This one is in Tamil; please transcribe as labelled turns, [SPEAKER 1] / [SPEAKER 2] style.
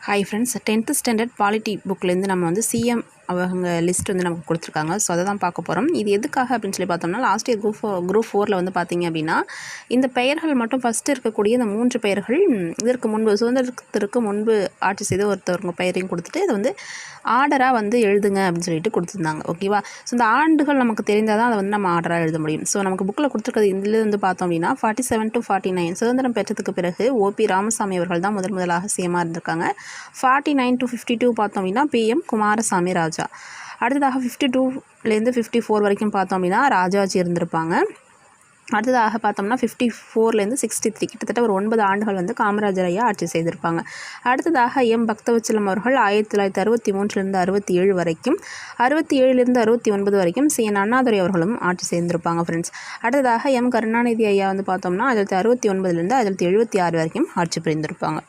[SPEAKER 1] Hi friends, 10th standard polity புக்லேருந்து நம்ம வந்து சிஎம் அவங்க லிஸ்ட் வந்து நமக்கு கொடுத்துருக்காங்க. ஸோ அதை தான் பார்க்க போகிறோம். இது எதுக்காக அப்படின்னு சொல்லி பார்த்தோம்னா, லாஸ்ட் இயர் குரூப் 4ல் வந்து பார்த்திங்க அப்படின்னா, இந்த பெயர்கள் மட்டும் ஃபஸ்ட்டு இருக்கக்கூடிய இந்த 3 பெயர்கள் இதற்கு முன்பு சுதந்திரத்திற்கு முன்பு ஆட்சி செய்த ஒருத்தவங்க பெயரையும் கொடுத்துட்டு இதை வந்து ஆர்டராக வந்து எழுதுங்க அப்படின்னு சொல்லிட்டு கொடுத்துருந்தாங்க. ஓகேவா? ஸோ இந்த ஆண்டுகள் நமக்கு தெரிந்தால் தான் அதை வந்து நம்ம ஆர்டராக எழுத முடியும். ஸோ நமக்கு புக்கில் கொடுத்துருக்கிறது இதில் வந்து பார்த்தோம் அப்படின்னா 47 to 49 சுதந்திரம் பெற்றதுக்கு பிறகு ஓபி ராமசாமி அவர்கள் தான் முதலாக சிஎம்மாக இருந்திருக்காங்க. 49 to 52 பார்த்தோம் அப்படின்னா பிஎம் குமாரசாமி ராஜா. அடுத்ததாக 52லேருந்து 54 வரைக்கும் பார்த்தோம் அப்படின்னா ராஜாஜி இருந்திருப்பாங்க. அடுத்ததாக பார்த்தோம்னா 54லேருந்து 63 கிட்டத்தட்ட ஒரு 9 ஆண்டுகள் வந்து காமராஜர் ஐயா ஆட்சி செய்திருப்பாங்க. அடுத்ததாக எம் பக்தவச்சலம் அவர்கள் 1963லேருந்து 67 வரைக்கும், 67லேருந்து 69 வரைக்கும் சிஎன் அண்ணாதுரை அவர்களும் ஆட்சி செய்திருப்பாங்க ஃப்ரெண்ட்ஸ். அடுத்ததாக எம் கருணாநிதி ஐயா வந்து பார்த்தோம்னா 1969லேருந்து 1976 வரைக்கும் ஆட்சி புரிந்திருப்பாங்க.